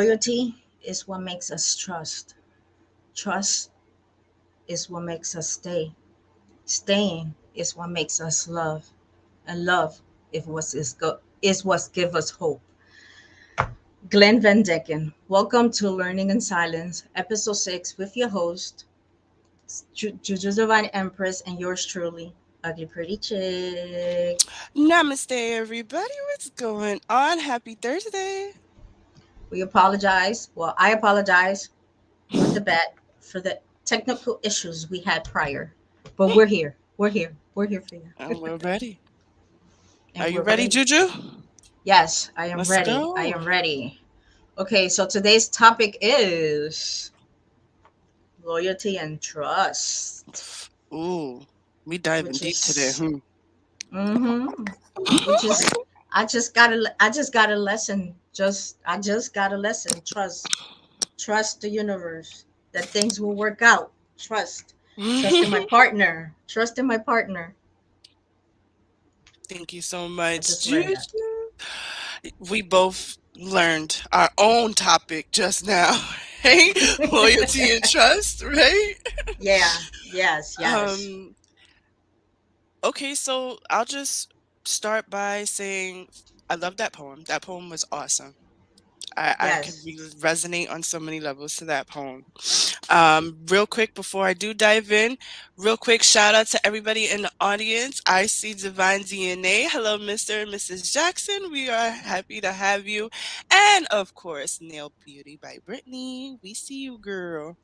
Loyalty is what makes us trust. Trust is what makes us stay. Staying is what makes us love. And love is what gives us hope. Glenn Van Decken, welcome to Learning in Silence, episode 6, with your host, Juju Divine Empress, and yours truly, Ugly Pretty Chick. Namaste, everybody. What's going on? Happy Thursday. We apologize. Well, I apologize with the bat for the technical issues we had prior. But we're here. We're here. We're here for you. And we're ready. Are And you we're ready, ready. Juju? Yes, I am Let's ready. I go. am ready. Okay, so today's topic is loyalty and trust, Ooh, we diving which deep today. is mm-hmm, which is I just got a lesson. I just got a lesson. Trust the universe that things will work out. Trust in my partner. Trust in my partner. Thank you so I much, just learned Juju. that. We both learned our own topic just now, right? Loyalty and trust, right? Yeah. Yes. Yes. Um, okay, so I'll just start by saying I love that poem. That poem was awesome. I could Yes. resonate on so many levels to that poem. Real quick before I do dive in, real quick shout out to everybody in the audience. I see Divine DNA. Hello, Mr. and Mrs. Jackson. We are happy to have you. And of course, Nail Beauty by Brittany. We see you, girl.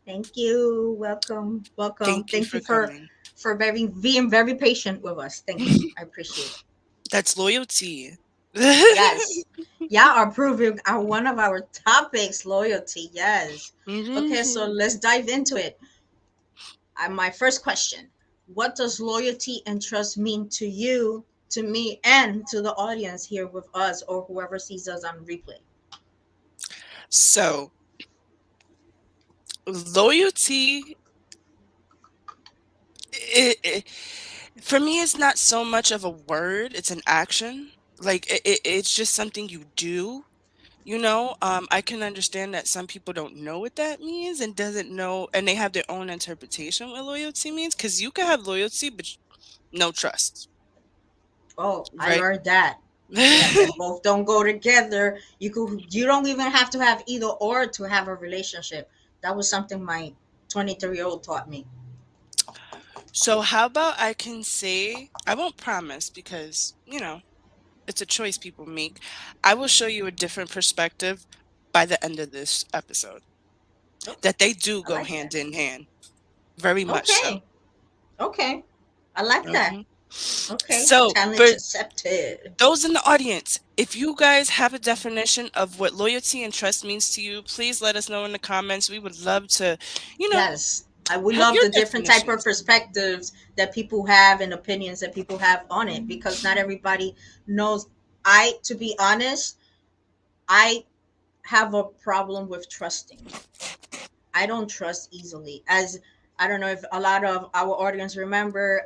Thank you. Welcome. Welcome. Thank you Thank you for for coming. being very patient with us. Thank you. I appreciate it. That's loyalty. Yes. Yeah, our proving our one of our topics, loyalty. Yes. Okay, so Mhm. let's dive into it. My first question: what does loyalty and trust mean to you, to me, and to the audience here with us, or whoever sees us on replay? So, loyalty, it, for me, it's not so much of a word, it's an action. Like it's just something you do. I can understand that some people don't know what that means and doesn't know, and they have their own interpretation what loyalty means. Because you can have loyalty, but no trust, Oh, I right? learned that. Yeah, they both don't go together. You don't even have to have either or to have a relationship. That was something my 23-year-old taught me. So how about I can say I won't promise because it's a choice people make. I will show you a different perspective by the end of this episode Oh, that they do I go like that. hand in hand, very much so. Okay. Okay. I like that. Mhm. Okay. So, Challenge for accepted. those in the audience, if you guys have a definition of what loyalty and trust means to you, please let us know in the comments. We would love to, you know, Yes. I would have love your the different type of definitions. perspectives that people have and opinions that people have on it because not everybody knows. To be honest, I have a problem with trusting. I don't trust easily. As I don't know if a lot of our audience remember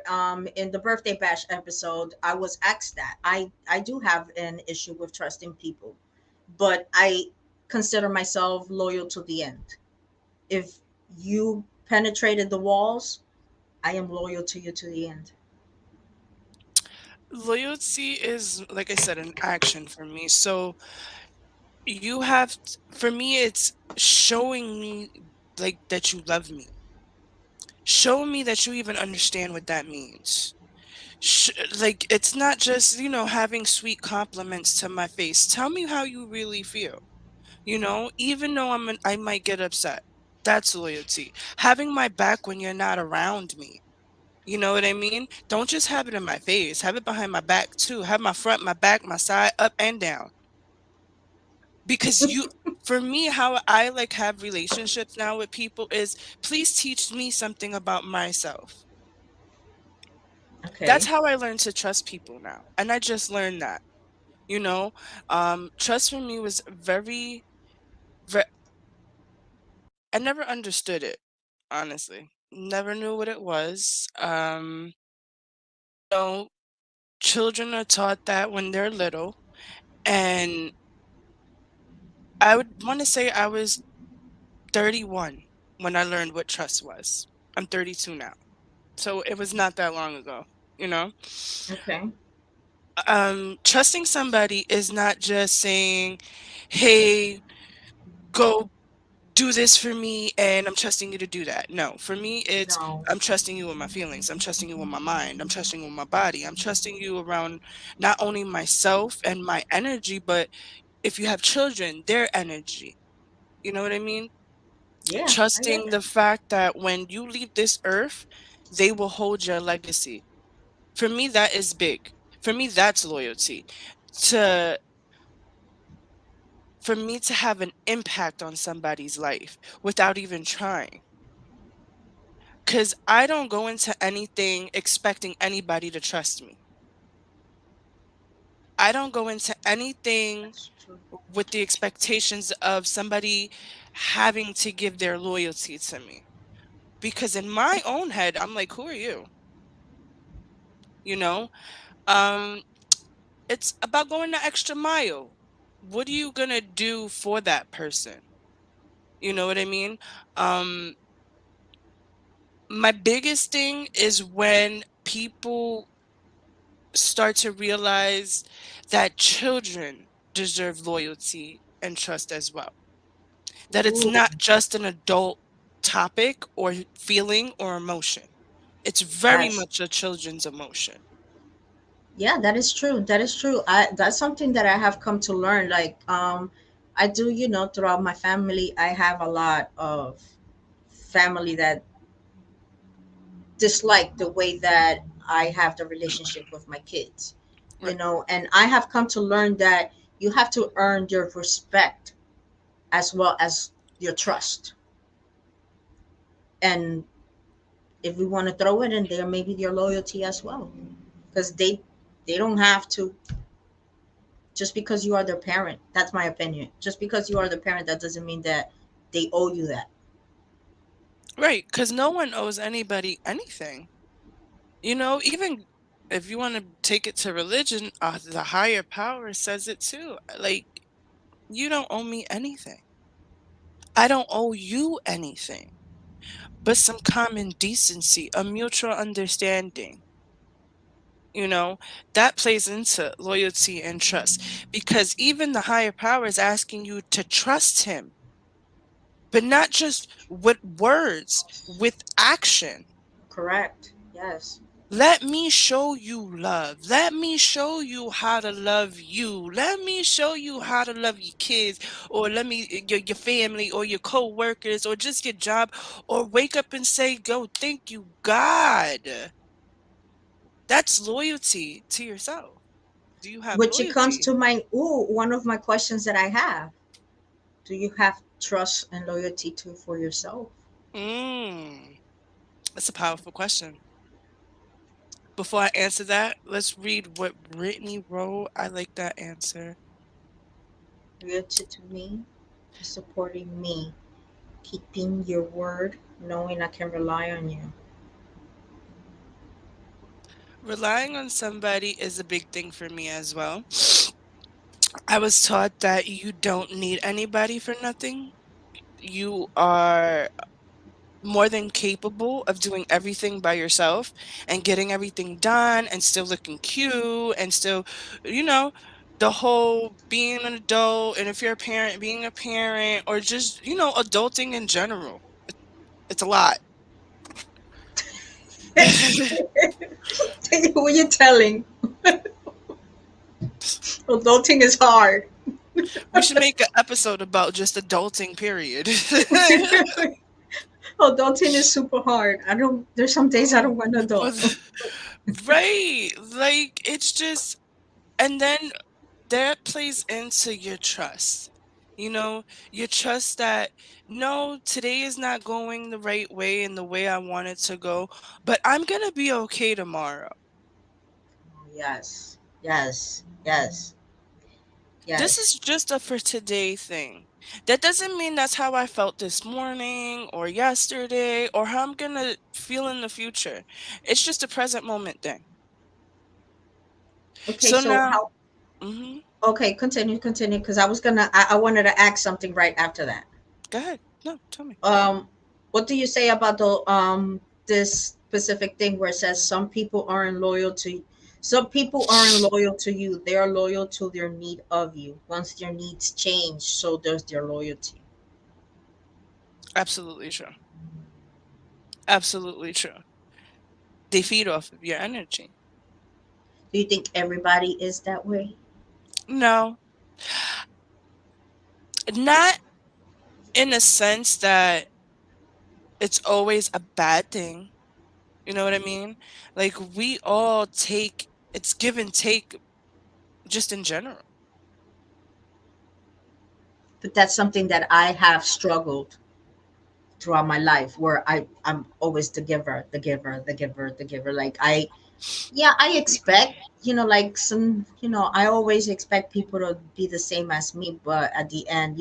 in the birthday bash episode, I was asked that. I do have an issue with trusting people, but I consider myself loyal to the end. If you penetrated the walls, I am loyal to you to the end. Loyalty is, like I said, an action for me. So for me, it's showing me like that you love me. Show me that you even understand what that means. Like it's not just having sweet compliments to my face. Tell me how you really feel. Even though I might get upset. That's loyalty. Having my back when you're not around me. You know what I mean? Don't just have it in my face. Have it behind my back too. Have my front, my back, my side, up and down. Because for me, how I like have relationships now with people is please teach me something about myself. That's Okay. how I learned to trust people now. And I just learned that, you know, trust for me was very, I never understood it, honestly. Never knew what it was. So children are taught that when they're little, and I would want to say I was 31 when I learned what trust was. I'm 32 now. So it was not that long ago, you know? Okay. Trusting somebody is not just saying, "Hey, go do this for me and I'm trusting you to do that." No, for me it's No. I'm trusting you with my feelings. I'm trusting you with my mind. I'm trusting you with my body. I'm trusting you around not only myself and my energy, but if you have children, their energy. You know what I mean? Yeah, I get Trusting that. the fact that when you leave this earth, they will hold your legacy. For me, that is big. For me, that's loyalty. To for me to have an impact on somebody's life without even trying. Because I don't go into anything expecting anybody to trust me. I don't go into anything That's true. with the expectations of somebody having to give their loyalty to me. Because in my own head, I'm like, who are you? You know? Um, it's about going the extra mile. What are you gonna do for that person? You know what I mean? Um, my biggest thing is when people start to realize that children deserve loyalty and trust as well. That it's Ooh, not just an adult topic or feeling or emotion. It's very yes. much a children's emotion. Yeah, that is true. That is true. That's something that I have come to learn. Like, I do, throughout my family, I have a lot of family that dislike the way that I have the relationship with my kids, Right. and I have come to learn that you have to earn your respect as well as your trust. And if we want to throw it in there, maybe your loyalty as well, because they don't have to. Just because you are their parent, that's my opinion. Just because you are the parent, that doesn't mean that they owe you that. Right. Because no one owes anybody anything. Even if you want to take it to religion, the higher power says it too. Like, you don't owe me anything. I don't owe you anything, but some common decency, a mutual understanding. You know, that plays into loyalty and trust because even the higher power is asking you to trust him, but not just with words, with action. Correct. Yes. Let me show you love. Let me show you how to love you. Let me show you how to love your kids or your family or your co-workers or just your job or wake up and say, "Go, thank you, God." That's loyalty to yourself. Do you have Which it comes loyalty? to one of my questions that I have. Do you have trust and loyalty to for yourself? Mm, that's a powerful question. Before I answer that, let's read what Brittany wrote. I like that answer. Loyalty to me is supporting me, keeping your word, knowing I can rely on you. Relying on somebody is a big thing for me as well. I was taught that you don't need anybody for nothing. You are more than capable of doing everything by yourself and getting everything done and still looking cute and still, you know, the whole being an adult. And if you're a parent, being a parent, or just, adulting in general. It's a lot. Who are you telling? Adulting is hard. We should make an episode about just adulting, period. Adulting is super hard. I don't. There's some days I don't want to adult. But right. Like it's just and then that plays into your trust. You know, your trust that no, today is not going the right way and the way I want it to go, but I'm going to be okay tomorrow. Yes. Yes. Yes. This is Yes. just a for today thing. That doesn't mean that's how I felt this morning or yesterday or how I'm going to feel in the future. It's just a present moment thing. Okay. So So now, how mhm. Okay, continue, because I wanted to ask something right after that. Go ahead. No, tell me. Um, what do you say about the this specific thing where it says some people aren't loyal to you. They are loyal to their need of you. Once their needs change, so does their loyalty. Absolutely true. Absolutely true. They feed off of your energy. Do you think everybody is that way? No, not in a sense that it's always a bad thing. You know what I mean? Like we all take it's give and take just in general. But that's something that I have struggled throughout my life, where I'm always the giver, the giver, the giver, the giver. Like I expect, like I always expect people to be the same as me, but at the end,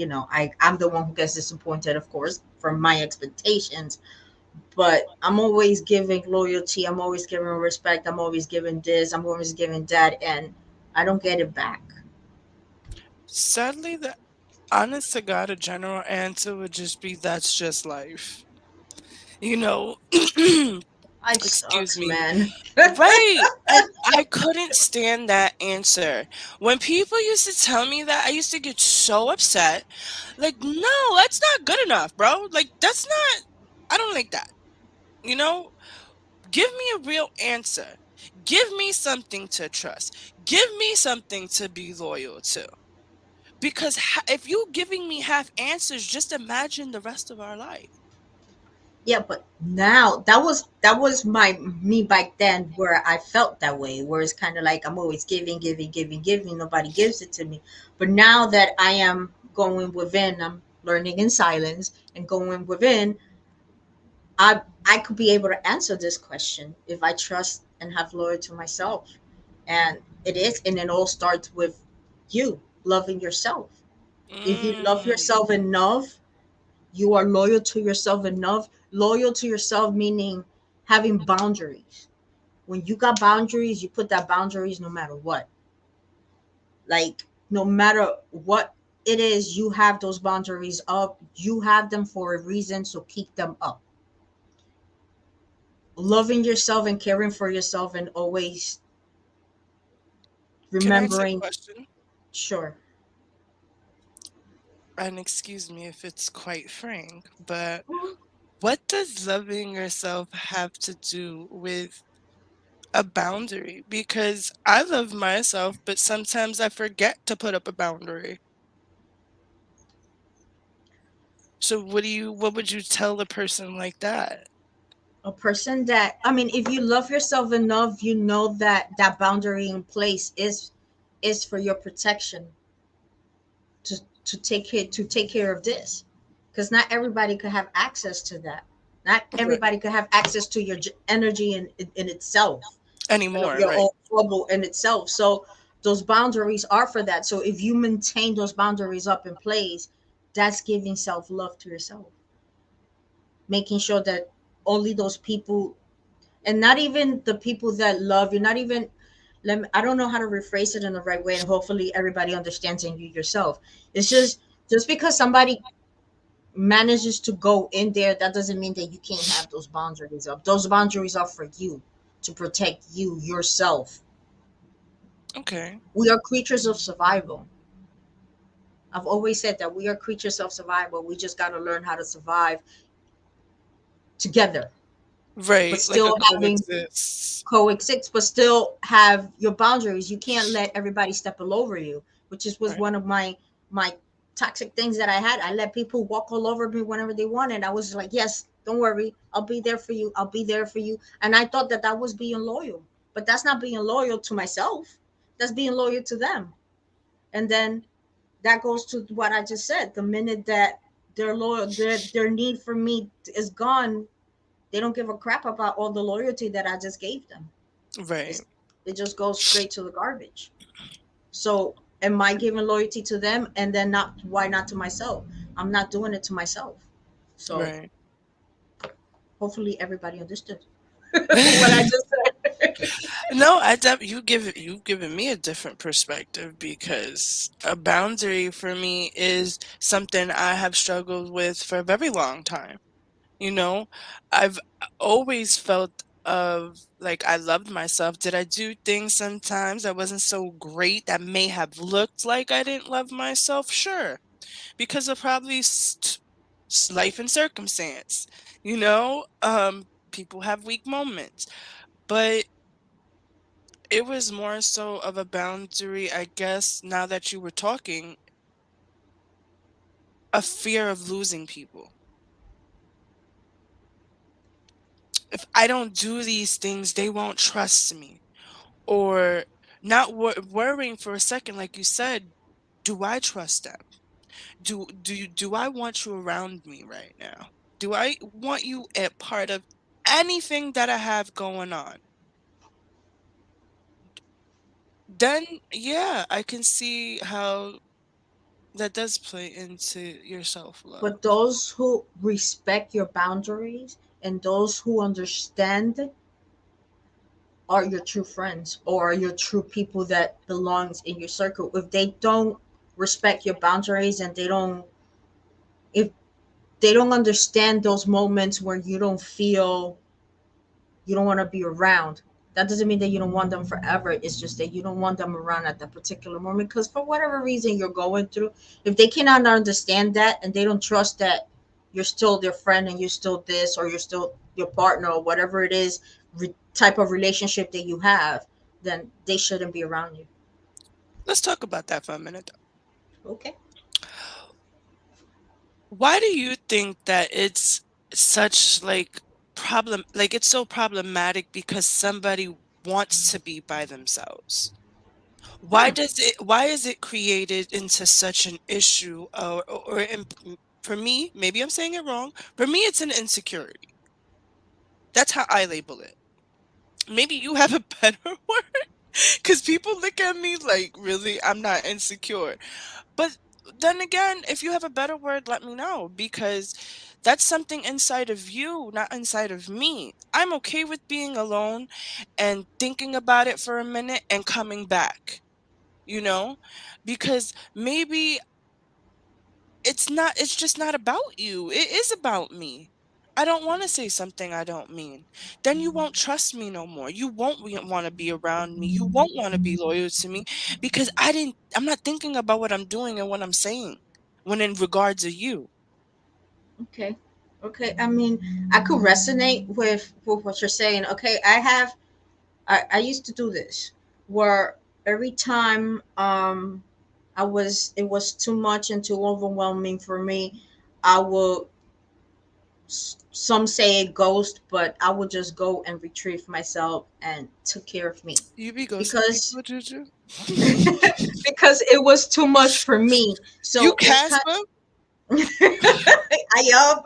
I'm the one who gets disappointed, of course, from my expectations. But I'm always giving loyalty, I'm always giving respect, I'm always giving this, I'm always giving that, and I don't get it back. Sadly, the honest to God, a general answer would just be that's just life. You know, I excuse sucks, me. man. Right. And I couldn't stand that answer. When people used to tell me that, I used to get so upset. Like, no, that's not good enough, bro. Like, that's not, I don't like that. You know, give me a real answer. Give me something to trust. Give me something to be loyal to. Because if you giving me half answers, just imagine the rest of our life. Yeah, but now that was my me back then, where I felt that way, where it's kind of like I'm always giving, giving, giving, giving, nobody gives it to me. But now that I am going within, I'm learning in silence and going within, I could be able to answer this question if I trust and have loyalty to myself. And it all starts with you loving yourself. If you love Mm, yourself enough, you are loyal to yourself enough. Loyal to yourself meaning having boundaries. When you got boundaries, you put that boundaries no matter what. Like, no matter what it is, you have those boundaries up. You have them for a reason, so keep them up. Loving yourself and caring for yourself, and always can I ask you a remembering. question? Sure. And excuse me if it's quite frank, but what does loving yourself have to do with a boundary? Because I love myself, but sometimes I forget to put up a boundary. So what would you tell a person like that? A person that, I mean, if you love yourself enough, you know that that boundary in place is for your protection, to take care of this, because not everybody could have access to that. Not Right. everybody could have access to your energy in itself, Anymore, your right. own trouble in itself. So those boundaries are for that. So if you maintain those boundaries up in place, that's giving self-love to yourself, making sure that only those people, and not even the people that love you, not even, I don't know how to rephrase it in the right way, and hopefully everybody understands, and you yourself. It's just because somebody manages to go in there, that doesn't mean that you can't have those boundaries up. Those boundaries are for you, to protect you yourself. Okay. We are creatures of survival. I've always said that we are creatures of survival. We just got to learn how to survive together, but Right. Like a still having coexist. coexist, but still have your boundaries. You can't let everybody step all over you, which was Right. one of my toxic things that I had. I let people walk all over me whenever they wanted. I was like, yes, don't worry, I'll be there for you. I'll be there for you. And I thought that that was being loyal, but that's not being loyal to myself. That's being loyal to them. And then that goes to what I just said. The minute that their need for me is gone, they don't give a crap about all the loyalty that I just gave them. Right. It's, it just goes straight to the garbage. So am I giving loyalty to them, and then not, why not to myself? I'm not doing it to myself. So Right. hopefully everybody understood what I just said. No, you've given me a different perspective because a boundary for me is something I have struggled with for a very long time. You know, I've always felt of like I loved myself. Did I do things sometimes that wasn't so great that may have looked like I didn't love myself? Sure, because of probably life and circumstance. People have weak moments, but it was more so of a boundary, I guess, now that you were talking, a fear of losing people. If I don't do these things, they won't trust me. Or not worrying for a second, like you said, do I trust them? Do I want you around me right now? Do I want you a part of anything that I have going on? Then yeah, I can see how that does play into your self-love. But those who respect your boundaries and those who understand are your true friends or your true people that belongs in your circle. If they don't respect your boundaries and if they don't understand those moments where you don't feel you don't want to be around, that doesn't mean that you don't want them forever. It's just that you don't want them around at that particular moment because for whatever reason you're going through, if they cannot understand that and they don't trust that you're still their friend and you're still this or you're still your partner or whatever it is, type of relationship that you have, then they shouldn't be around you. Let's talk about that for a minute. Okay. Why do you think that it's such like problem like it's so problematic because somebody wants to be by themselves? Hmm. Why is it created into such an issue for me, maybe I'm saying it wrong. For me it's an insecurity. That's how I label it. Maybe you have a better word cuz people look at me like, "Really? I'm not insecure." But then again, if you have a better word, let me know because that's something inside of you, not inside of me. I'm okay with being alone and thinking about it for a minute and coming back, you know? Because maybe it's just not about you. It is about me. I don't want to say something I don't mean. Then you won't trust me no more. You won't want to be around me. You won't want to be loyal to me because I'm not thinking about what I'm doing and what I'm saying when in regards to you. Okay. Okay. I mean, I could resonate with what you're saying. Okay. I used to do this where every time it was too much and too overwhelming for me, I will some say a ghost, but I would just go and retrieve myself and took care of me You be ghosting because people, Juju? because it was too much for me. You So it's kind. Casper?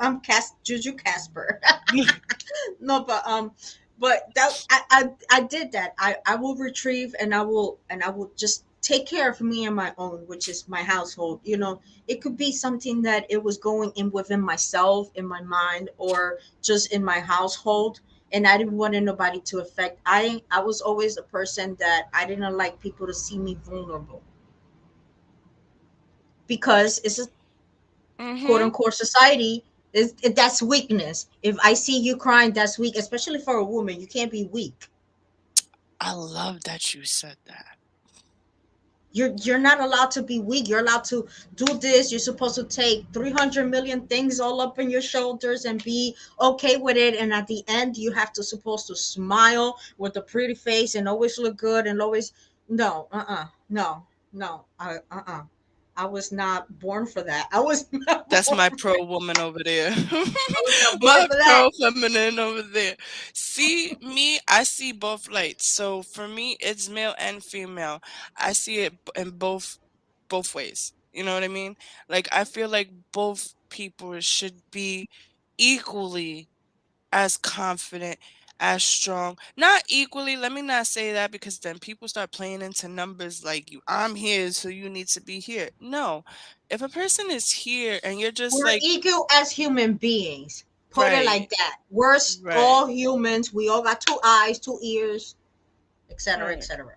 I'm Juju Casper. No, but that I did that. I will retrieve and I will just take care of me and my own, which is my household. It could be something that it was going in within myself, in my mind, or just in my household, and I didn't want nobody to affect. I was always a person that I didn't like people to see me vulnerable because it's a quote Mhm. unquote society that's weakness. If I see you crying, that's weak, especially for a woman. You can't be weak. I love that you said that. You're not allowed to be weak. You're allowed to do this. You're supposed to take 300 million things all up in your shoulders and be okay with it. And at the end, you have to supposed to smile with a pretty face and always look good and always no, no, no, I was not born for that. I was not That's born. my pro woman over there. I was not born My for that. pro feminine over there. See, me, I see both lights. So for me, it's male and female. I see it in both ways. You know what I mean? Like I feel like both people should be equally as confident, as strong. Not equally, let me not say that because then people start playing into numbers like you I'm here so you need to be here. No. If a person is here and you're just We're like equal as human beings. Put it right, like that. We're right. all humans. We all got two eyes, two ears. etc., Right. etc.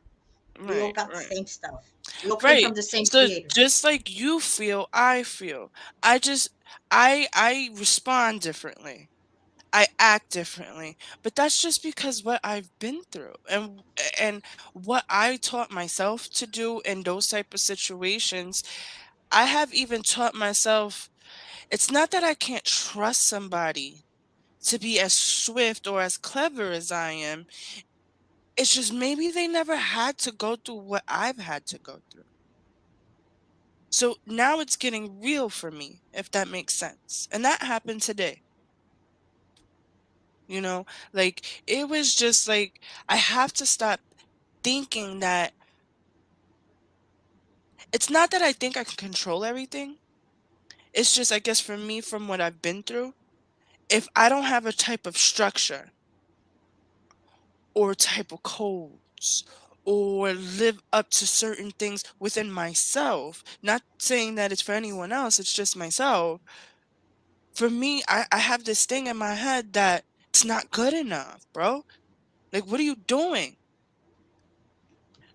We all Right. got the Right. same stuff. We all came Right. from the same So creator. just like you feel, I feel. I just I respond differently. I act differently. But that's just because what I've been through and what I taught myself to do in those type of situations. I have even taught myself it's not that I can't trust somebody to be as swift or as clever as I am. It's just maybe they never had to go through what I've had to go through. So now it's getting real for me, if that makes sense. And that happened today, you know? Like it was just like I have to stop thinking that it's not that I think I can control everything. It's just I guess for me from what I've been through, if I don't have a type of structure or type of codes or live up to certain things within myself, not saying that it's for anyone else, it's just myself. For me, I have this thing in my head that it's not good enough, bro. Like, what are you doing?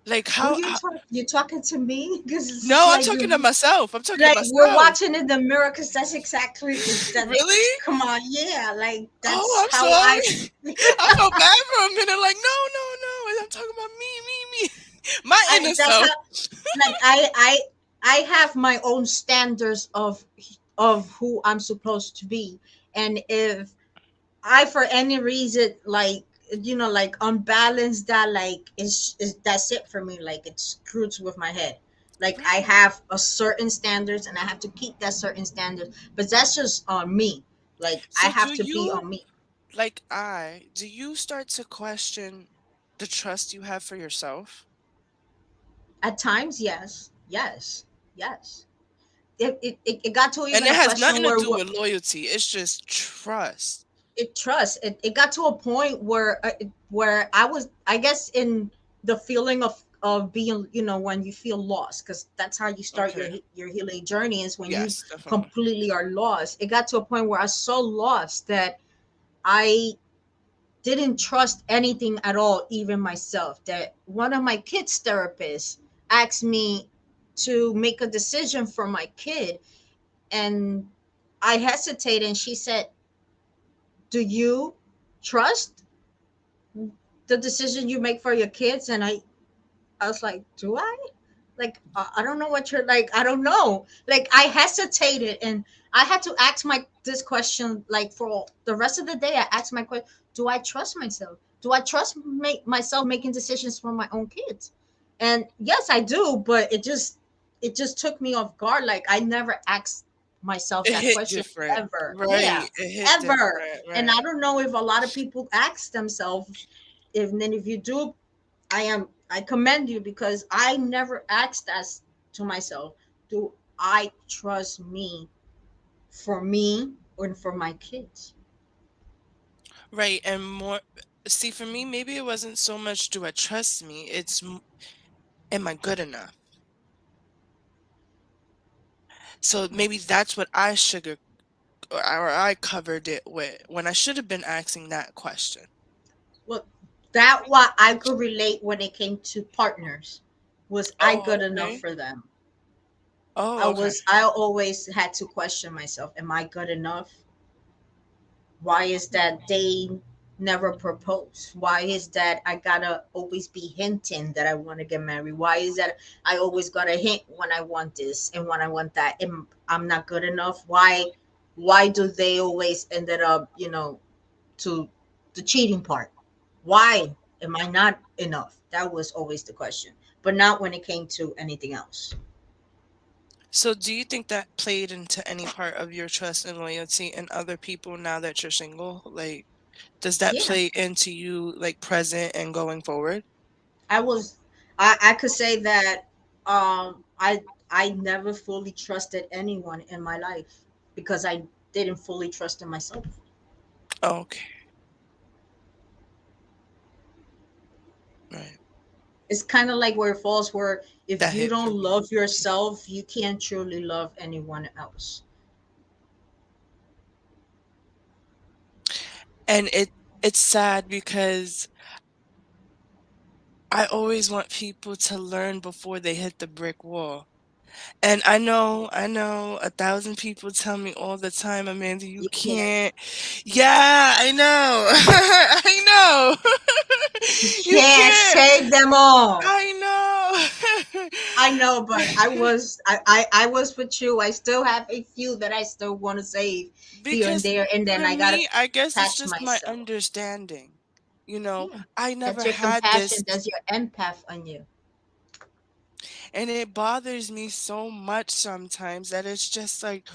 Like, Oh, how you talking to me? Because it's no, I'm like talking to you myself. I'm talking to like we're myself. watching in the mirror. Because that's exactly is that. Really? Come on, yeah, like Oh, that's I'm how I. sorry. I felt bad for a minute. Like, no, no, no. I'm talking about me. My inner That's how self. like I have my own standards of who I'm supposed to be, and if I for any reason like like unbalanced that like is that's it for me, like it screws with my head. Like I Right. have a certain standards and I have to keep that certain standards, but that's just on me. Like I So, have do to be you, on me. do you start to question the trust you have for yourself? At times, yes, yes, yes. It got to And even it a has question nothing to where do with loyalty. It's just trust. it got to a point where I was, I guess, in the feeling of being, when you feel lost, because that's how you start Okay. your healing journey, is when you Yes, definitely. completely are lost. It got to a point where I was so lost that I didn't trust anything at all, even myself. That one of my kids therapists asked me to make a decision for my kid, and I hesitated, and she said, do you trust the decision you make for your kids? And I was like, do I? Like, I don't know what you're like. I don't know. Like, I hesitated, and I had to ask my this question. Like for the rest of the day, I asked my question: do I trust myself? Do I trust myself making decisions for my own kids? And yes, I do. But it just took me off guard. Like I never asked myself It that hit question different. ever. Yeah, Right. It hit ever. different. And I Right. don't know if a lot of people ask themselves. If then if you do, I commend you, because I never asked that to myself. Do I trust me for me or for my kids? Right. And more, see, for me, maybe it wasn't so much do I trust me, am I good enough? So maybe that's what I sugar or I covered it with when I should have been asking that question. Well, that what I could relate when it came to partners. Was I Oh, good enough okay. for them? Oh, okay. I always had to question myself. Am I good enough? Why is that they never propose? Why is that I gotta always be hinting that I want to get married? Why is that I always gotta hint when I want this and when I want that? I'm not good enough. Why do they always ended up, to the cheating part? Why am I not enough? That was always the question, but not when it came to anything else. So do you think that played into any part of your trust and loyalty in other people now that you're single? Like, does that Yeah, play into you like present and going forward? I was. I could say that I never fully trusted anyone in my life because I didn't fully trust in myself. Okay. Right. It's kind of like where it falls, where if That you hit for don't me. love yourself, you can't truly love anyone else. And it's sad because I always want people to learn before they hit the brick wall. And I know 1,000 people tell me all the time, Amanda, you You can't. can't. Yeah, I know. I know. You You can't can't. save them all. I know. I know, but I was with you. I still have a few that I still want to save here and Because there, and then for I gotta me, I guess it's catch just my myself. understanding. You know, Yeah, I that's never your had compassion. this, That's your empath on you. and it bothers me so much sometimes that it's just like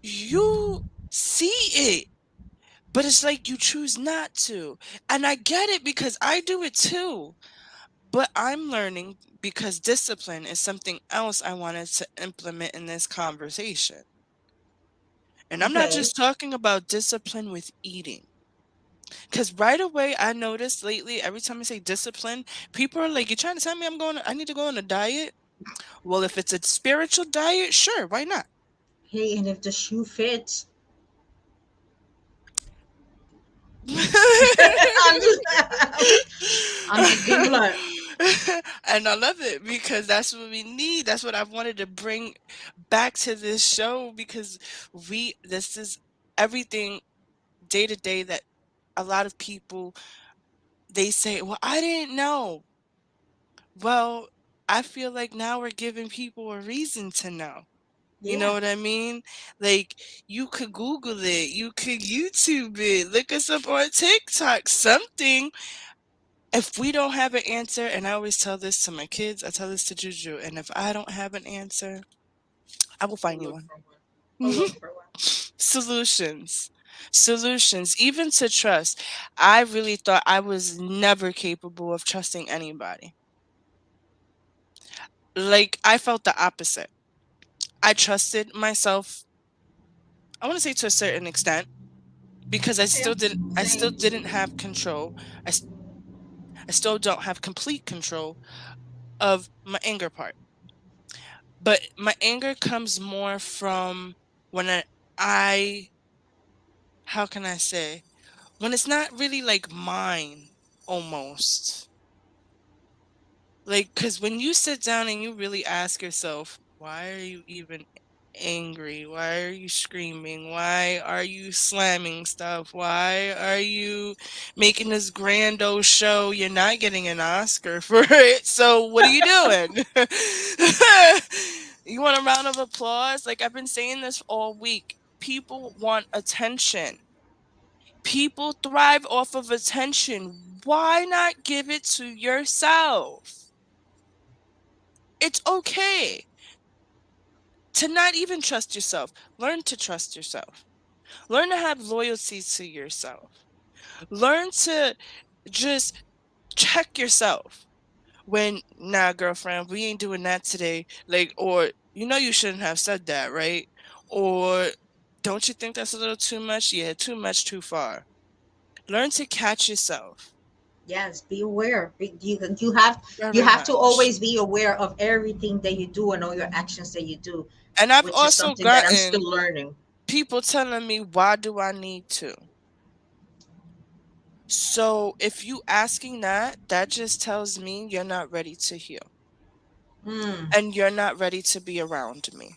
you see it, but it's like you choose not to. And I get it because I do it too. But I'm learning because discipline is something else I wanted to implement in this conversation. And I'm not Okay. just talking about discipline with eating. Because right away, I noticed lately, every time I say discipline, people are like, "You're trying to tell me I need to go on a diet?" Well, if it's a spiritual diet, sure, why not? Hey, and if the shoe fits, I'm just, I'm just being blunt. And I love it because that's what we need. That's what I wanted to bring back to this show because this is everything day to day that a lot of people they say, "Well, I didn't know." Well, I feel like now we're giving people a reason to know. You know Yeah. what I mean? Like you could Google it, you could YouTube it, look us up on TikTok, something. If we don't have an answer, and I always tell this to my kids, I tell this to Juju, and if I don't have an answer, I will Go find you look one. for one. Go look for one. Solutions. Solutions. Even to trust. I really thought I was never capable of trusting anybody. Like I felt the opposite. I trusted myself, I want to say to a certain extent, because Yeah. I still Same. didn't have control. I still don't have complete control of my anger part. But my anger comes more from when I how can I say? When it's not really like mine almost. Like, because when you sit down and you really ask yourself, why are you even angry? Why are you screaming? Why are you slamming stuff? Why are you making this grand old show? You're not getting an Oscar for it. So, what are you doing? You want a round of applause? Like, I've been saying this all week. People want attention. People thrive off of attention. Why not give it to yourself? It's okay to not even trust yourself. Learn to trust yourself. Learn to have loyalty to yourself. Learn to just check yourself. When, nah, girlfriend, we ain't doing that today. Like, or, you shouldn't have said that, right? Or, don't you think that's a little too much? Yeah, too much, too far. Learn to catch yourself Yes, be aware. You very have to much. always be aware of everything that you do and all your actions that you do, And I've which is also something that I'm still gotten learning. people telling me, why do I need to? So if you asking that, that just tells me you're not ready to heal Mm, and you're not ready to be around me.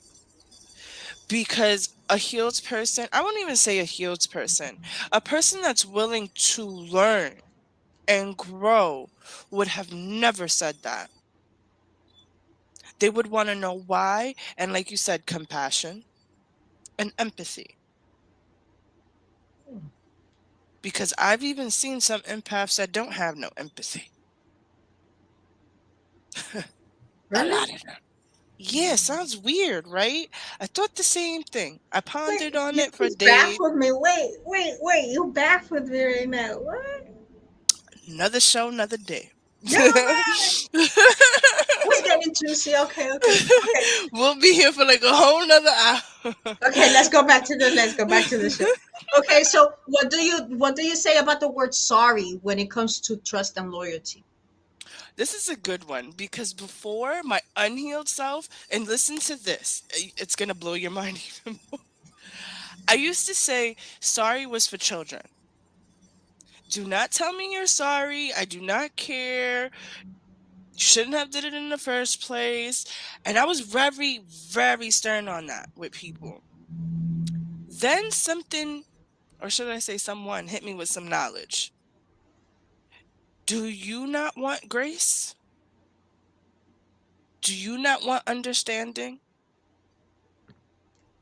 Because a healed person, I won't even say a healed person, a person that's willing to learn and grow would have never said that. They would want to know why. And like you said, compassion and empathy. Because I've even seen some empaths that don't have no empathy. A really? lot of them. Yeah, sounds weird, right? I thought the same thing. I Wait, pondered on you it for just days. baffled me. Wait. You baffled me right now. What? Another show, another day. No, man. We're getting juicy. Okay. We'll be here for like a whole nother hour. Okay, let's go back to the show. Okay, so what do you say about the word sorry when it comes to trust and loyalty? This is a good one because before my unhealed self, and listen to this, it's going to blow your mind even more. I used to say sorry was for children. Do not tell me you're sorry. I do not care. You shouldn't have did it in the first place. And I was very, very stern on that with people. Then something, or should I say someone, hit me with some knowledge. Do you not want grace? Do you not want understanding?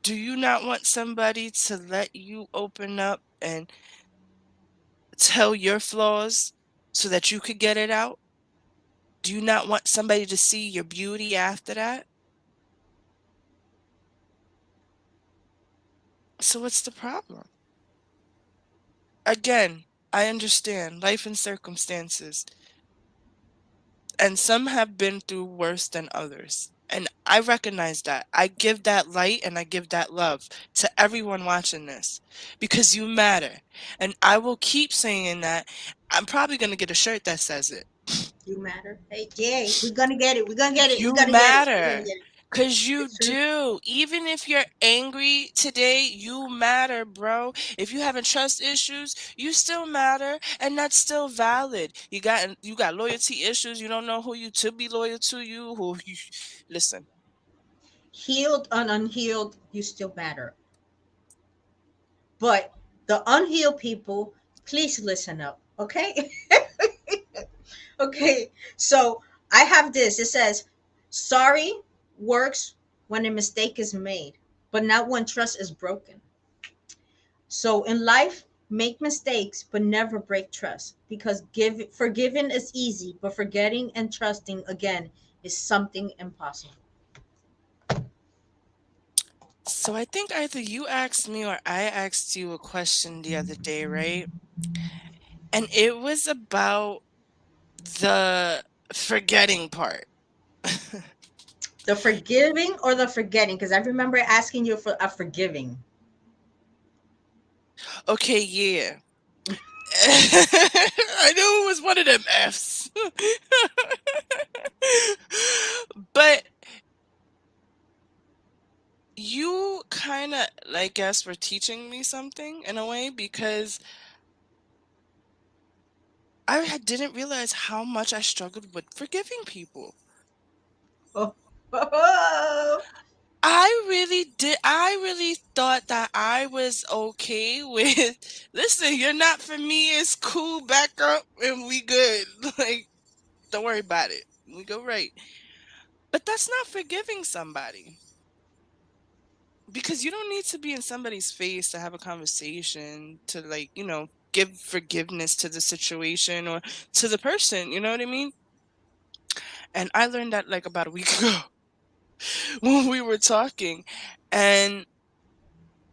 Do you not want somebody to let you open up and tell your flaws so that you could get it out? Do you not want somebody to see your beauty after that? So what's the problem? Again, I understand life and circumstances, and some have been through worse than others. And I recognize that. I give that light and I give that love to everyone watching this because you matter. And I will keep saying that. I'm probably going to get a shirt that says it. You matter. Hey, yay, we're gonna get it. We're gonna get it. We're You gonna get it. We're gonna matter. get it. Cause you It's true. do. Even if you're angry today, you matter, bro. If you having trust issues, you still matter, and that's still valid. You got loyalty issues. You don't know who you to be loyal to. You who you listen. Healed and unhealed, you still matter. But the unhealed people, please listen up. Okay. Okay. So I have this. It says, sorry works when a mistake is made, but not when trust is broken. So in life, make mistakes, but never break trust because forgiving is easy, but forgetting and trusting again is something impossible. So I think either you asked me or I asked you a question the other day, right? And it was about the forgetting part. The forgiving or the forgetting? Because I remember asking you for a forgiving. Okay, yeah. I knew it was one of them F's. But you kind of, I guess, were teaching me something in a way because didn't realize how much I struggled with forgiving people. Oh. I really did. I really thought that I was okay with, listen, you're not for me. It's cool. Back up and we good. Like, don't worry about it. We go right. But that's not forgiving somebody because you don't need to be in somebody's face to have a conversation to, like, give forgiveness to the situation or to the person. You know what I mean? And I learned that like about a week ago when we were talking. And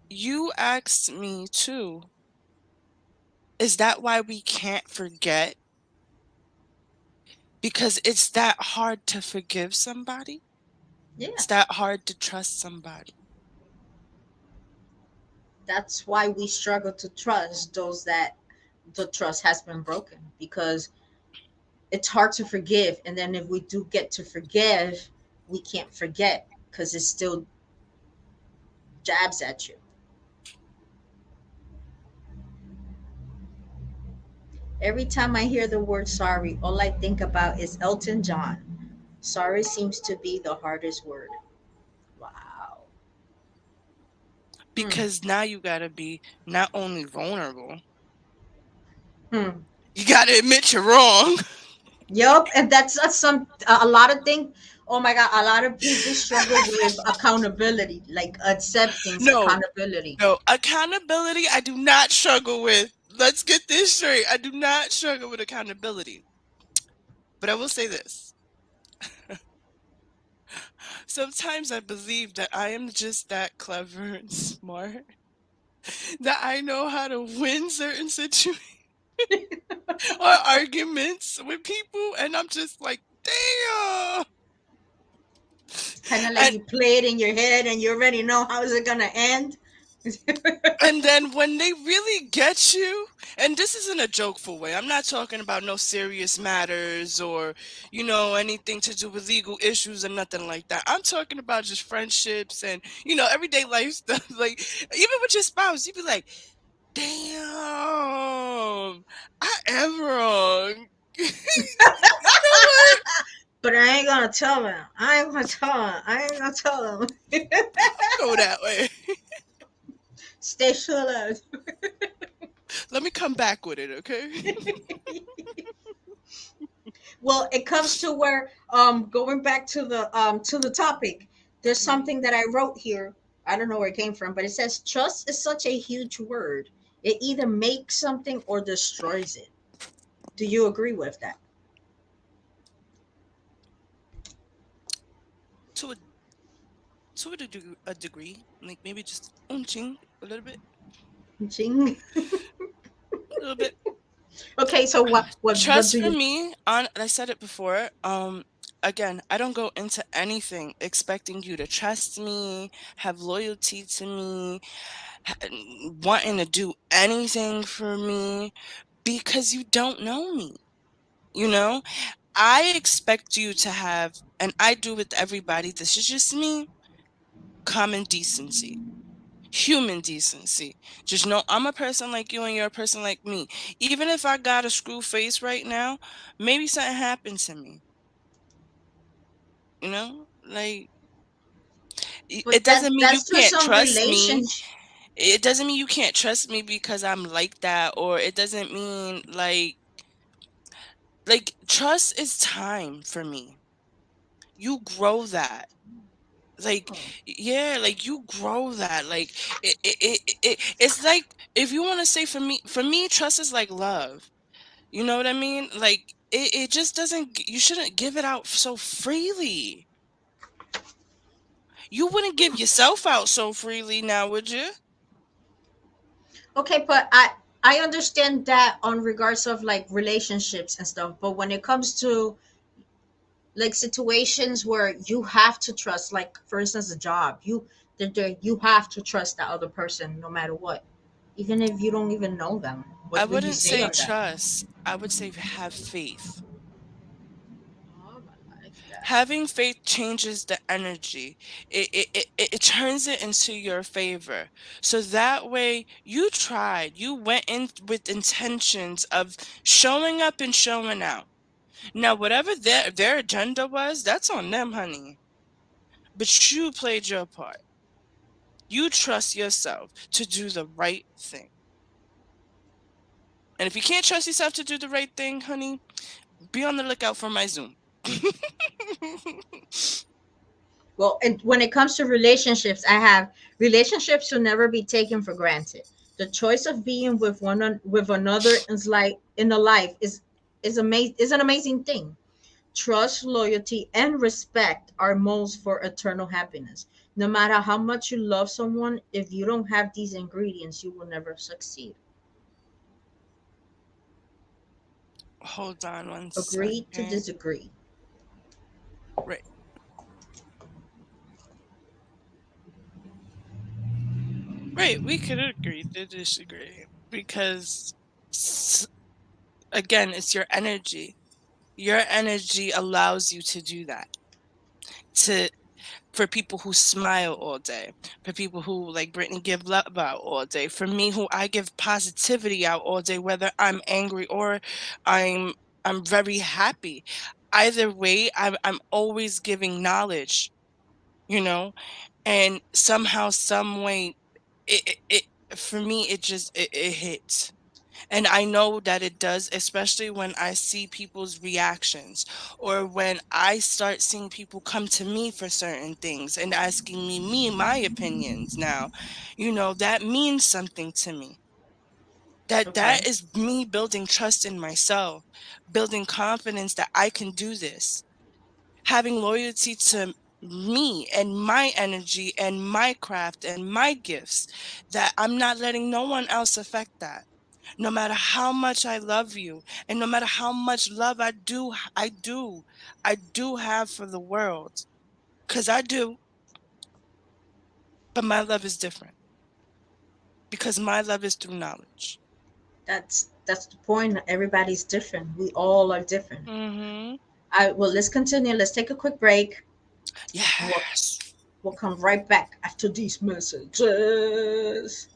you asked me too, is that why we can't forget? Because it's that hard to forgive somebody. Yeah. It's that hard to trust somebody. That's why we struggle to trust those that the trust has been broken because it's hard to forgive. And then if we do get to forgive, we can't forget because it still jabs at you. Every time I hear the word sorry, all I think about is Elton John. Sorry seems to be the hardest word. Wow. Hmm. Because now you got to be not only vulnerable, Hmm. you got to admit you're wrong. Yep, and that's some a lot of things. Oh my God, a lot of people struggle with accountability, like acceptance, No, accountability. no. Accountability, I do not struggle with. Let's get this straight. I do not struggle with accountability. But I will say this. Sometimes I believe that I am just that clever and smart that I know how to win certain situations or arguments with people, and I'm just like, damn. It's kind of like And you play it in your head, and you already know how is it gonna end. and then when they really get you, and this isn't a jokeful way. I'm not talking about no serious matters or, anything to do with legal issues or nothing like that. I'm talking about just friendships and, everyday life stuff. Like, even with your spouse, you'd be like, Damn. I am wrong. You know what? But I ain't gonna tell him. I ain't gonna tell him. I ain't gonna tell him. I'll go that way. Stay sure. Let me come back with it, okay? Well, it comes to where going back to the topic, there's Mhm. something that I wrote here. I don't know where it came from, but it says trust is such a huge word. It either makes something or destroys it. Do you agree with that? To a a degree, like maybe just unching a little bit, Ching. a little bit. Okay, so what Trust do for you me, on I said it before. Again, I don't go into anything expecting you to trust me, have loyalty to me, wanting to do anything for me because you don't know me. You know, I expect you to have, and I do with everybody. This is just me. Common decency, human decency. Just know I'm a person like you and you're a person like me. Even if I got a screw face right now, maybe something happened to me. Like it but doesn't mean you that's just can't some trust me. relationship. It doesn't mean you can't trust me because I'm like that, or it doesn't mean like trust is time for me. You grow that. Like yeah, like you grow that. Like it's like if you want to say for me, trust is like love. You know what I mean? Like it just doesn't. You shouldn't give it out so freely. You wouldn't give yourself out so freely now, would you? Okay, but I understand that on regards of like relationships and stuff, but when it comes to like situations where you have to trust, like for instance a job, you have to trust that other person no matter what, even if you don't even know them. I What would you wouldn't say say on that? trust. I would say have faith. Oh, I like that. Having faith changes the energy. It turns it into your favor. So that way you tried. You went in with intentions of showing up and showing out. Now, whatever their agenda was, that's on them, honey. But you played your part. You trust yourself to do the right thing. And if you can't trust yourself to do the right thing, honey, be on the lookout for my Zoom. Well, and when it comes to relationships, I have relationships should never be taken for granted. The choice of being with with another is like in a life is an amazing thing. Trust, loyalty, and respect are most for eternal happiness. No matter how much you love someone, if you don't have these ingredients, you will never succeed. Hold on one Agree to second. disagree. Right. Right. We could agree to disagree because, s- again, it's your energy. Your energy allows you to do that. To For people who smile all day, for people who like Brittany give love out all day, for me who I give positivity out all day, whether I'm angry or I'm I'm very happy. Either way, I'm always giving knowledge, you know, and somehow, some way, it for me it hits. And I know that it does, especially when I see people's reactions or when I start seeing people come to me for certain things and asking my opinions now. That means something to me. That Okay. is me building trust in myself, building confidence that I can do this, having loyalty to me and my energy and my craft and my gifts, that I'm not letting no one else affect that. No matter how much I love you and no matter how much love I do have for the world, cuz I do, but my love is different because my love is through knowledge. That's the point. Everybody's different. We all are different. Mhm. I well, let's continue. Let's take a quick break. And Yes. we'll come right back after these messages.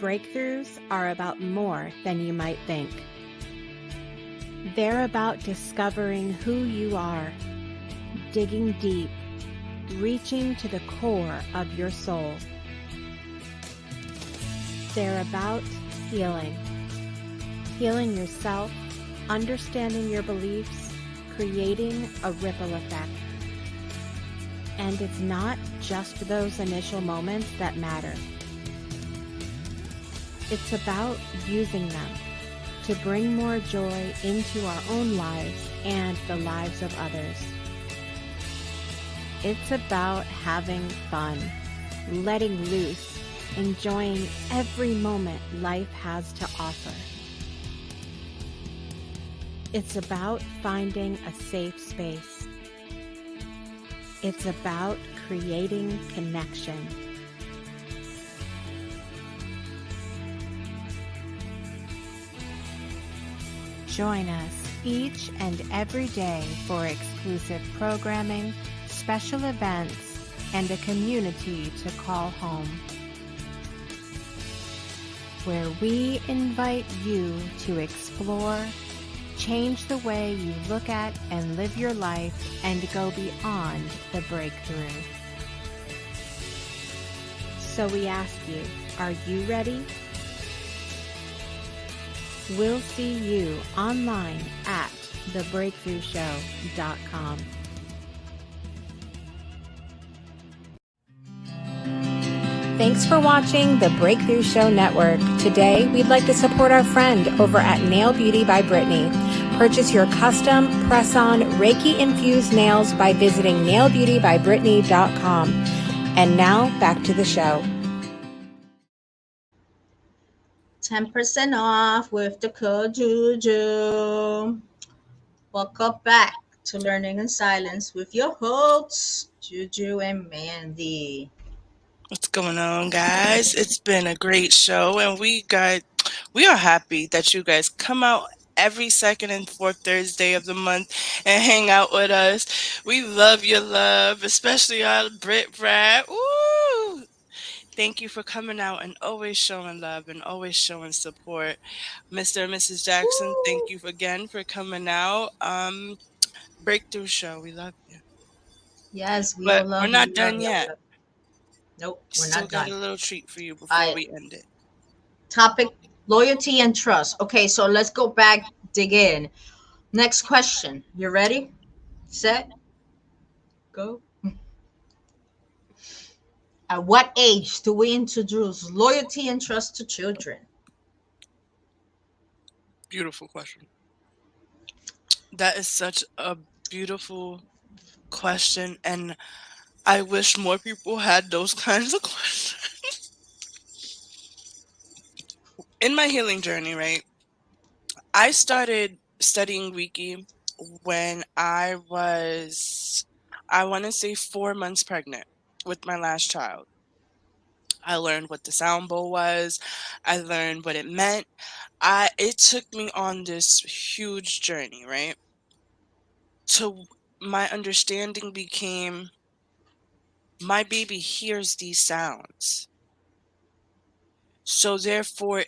Breakthroughs are about more than you might think. They're about discovering who you are, digging deep, reaching to the core of your soul. They're about healing. Healing yourself, understanding your beliefs, creating a ripple effect. And it's not just those initial moments that matter. It's about using them to bring more joy into our own lives and the lives of others. It's about having fun, letting loose, enjoying every moment life has to offer. It's about finding a safe space. It's about creating connection. Join us each and every day for exclusive programming, special events, and a community to call home, where we invite you to explore, change the way you look at and live your life, and go beyond the breakthrough. So we ask you, are you ready? We'll see you online at thebreakthroughshow.com. Thanks for watching the Breakthrough Show Network. Today, we'd like to support our friend over at Nail Beauty by Brittany. Purchase your custom press-on Reiki-infused nails by visiting nailbeautybybrittany.com. And now, back to the show. 10% off with the code Juju. Welcome back to Learning in Silence with your hosts, Juju and Mandee. What's going on, guys? It's been a great show, and we are happy that you guys come out every second and fourth Thursday of the month and hang out with us. We love your love, especially our Brit Brad. Woo! Thank you for coming out and always showing love and always showing support. Mr. and Mrs. Jackson, thank you again for coming out. Breakthrough Show, we love you. Yes, we all But we're love you. not We love done you. yet. Nope, we're Still not got done. a little treat for you before I we end it. topic loyalty and trust. Okay, so let's go back, dig in. Next question. You ready? Set? Go. At what age do we introduce loyalty and trust to children? Beautiful question. That is such a beautiful question, and I wish more people had those kinds of questions. In my healing journey, right, I started studying Reiki when I was, I want to say, 4 months pregnant with my last child. I learned what the sound bowl was. I learned what it meant. It took me on this huge journey, right? To my understanding became my baby hears these sounds. So therefore,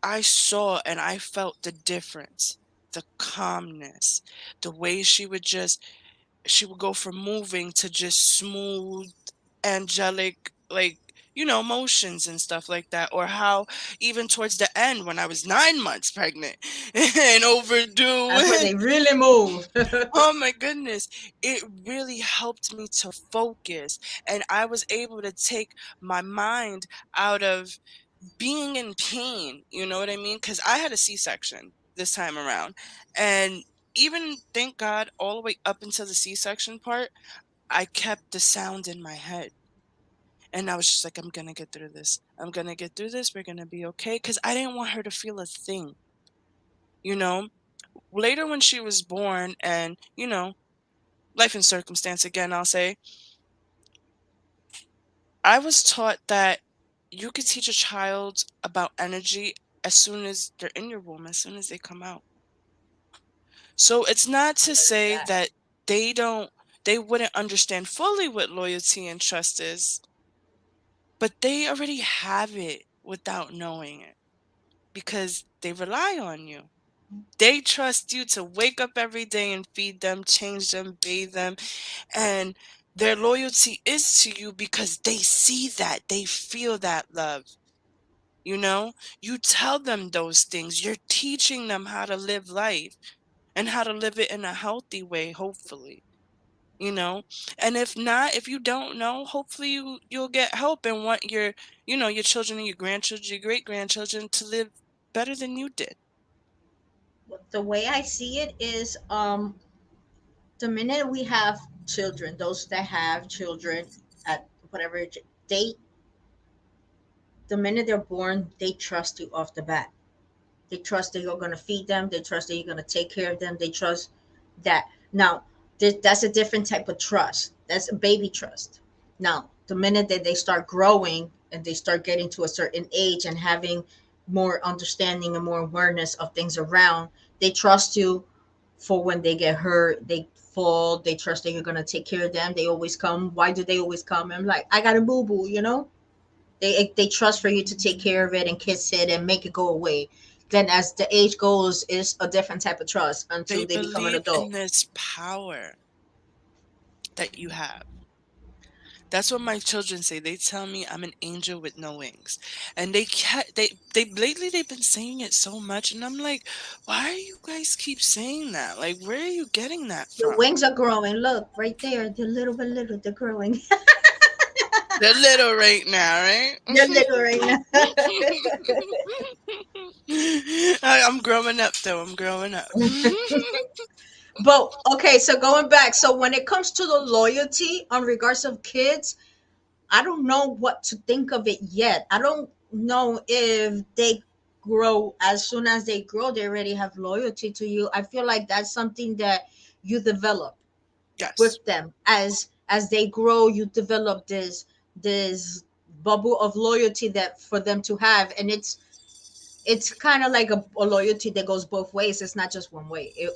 I saw and I felt the difference, the calmness, the way she would go from moving to just smooth, angelic, like, motions and stuff like that. Or how even towards the end, when I was 9 months pregnant and That's when overdue, they really move. oh my goodness, it really helped me to focus. And I was able to take my mind out of being in pain, you know what I mean? Because I had a C-section this time around. And even, thank God, all the way up until the C-section part, I kept the sound in my head. And I was just like, I'm going to get through this. I'm going to get through this. We're going to be okay. Because I didn't want her to feel a thing, you know? Later when she was born and, life and circumstance again, I'll say, I was taught that you could teach a child about energy as soon as they're in your womb, as soon as they come out. So it's not to say That. that they wouldn't understand fully what loyalty and trust is, but they already have it. without knowing it because they rely on you. They trust you to wake up every day and feed them, change them, bathe them, and their loyalty is to you because they see that, they feel that love. You know, you tell them those things. You're teaching them how to live life and how to live it in a healthy way, hopefully. You know, and if not, if you don't know, hopefully you'll get help and want your, your children and your grandchildren, your great grandchildren to live better than you did. The way I see it is, the minute we have children, those that have children at whatever age, they, the minute they're born, they trust you off the bat. They trust that you're going to feed them. They trust that you're going to take care of them. They trust that. Now, that's a different type of trust. That's a baby trust. Now, the minute that they start growing and they start getting to a certain age and having more understanding and more awareness of things around, they trust you for when they get hurt, they fall, they trust that you're going to take care of them. They always come. Why do they always come? I'm like, I got a boo boo, you know? They trust for you to take care of it and kiss it and make it go away. Then as the age goes, is a different type of trust until They they become an believe in adult. this power that you have. That's what my children say. They tell me I'm an angel with no wings. And they lately they've been saying it so much and I'm like, why are you guys keep saying that? Like, where are you getting that Your from? wings are growing. Look right there. They're little by little. They're growing. They're little right now, right? They're little right now. I'm growing up though. I'm growing up. But okay, so going back, so when it comes to the loyalty on regards of kids, I don't know what to think of it yet. I don't know if they grow, as soon as they grow, they already have loyalty to you. I feel like that's something that you develop Yes, with them as they grow. You develop this bubble of loyalty that for them to have, and it's kind of like a loyalty that goes both ways. It's not just one way. It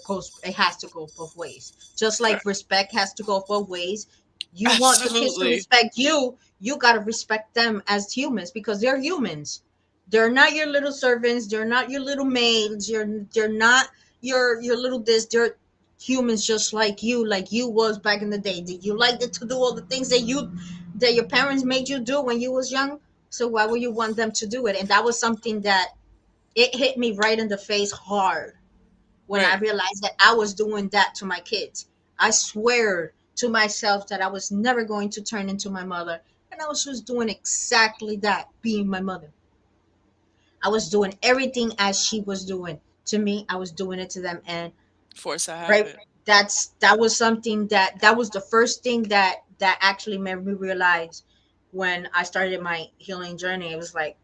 has to go both ways. Just like respect has to go both ways. You want the kids to absolutely. respect you, you got to respect them as humans because they're humans. They're not your little servants, they're not your little maids, they're not your little this. They're humans just like you was back in the day. Did you like to do all the things that your parents made you do when you was young? So why would you want them to do it? And that was something that it hit me right in the face hard when I Right. realized that I was doing that to my kids. I swear to myself that I was never going to turn into my mother. And I was just doing exactly that, being my mother. I was doing everything as she was doing to me. I was doing it to them. And Force a right, habit. that was something that was the first thing that actually made me realize when I started my healing journey. It was like,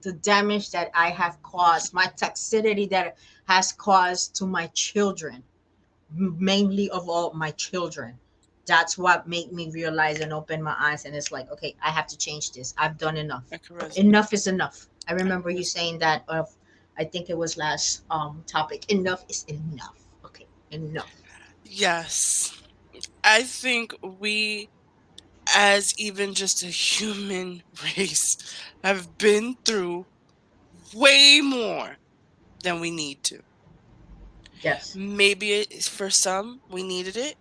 the damage that I have caused, my toxicity that has caused to my children, mainly of all my children. That's what made me realize and open my eyes. And it's like, okay, I have to change this. I've done enough. I can resonate. Enough is enough. I I remember can you resonate. saying that of, I think it was last topic. Enough is enough. Okay, enough. Yes. I think we, as even just a human race, have been through way more than we need to. Yes. Maybe for some, we needed it.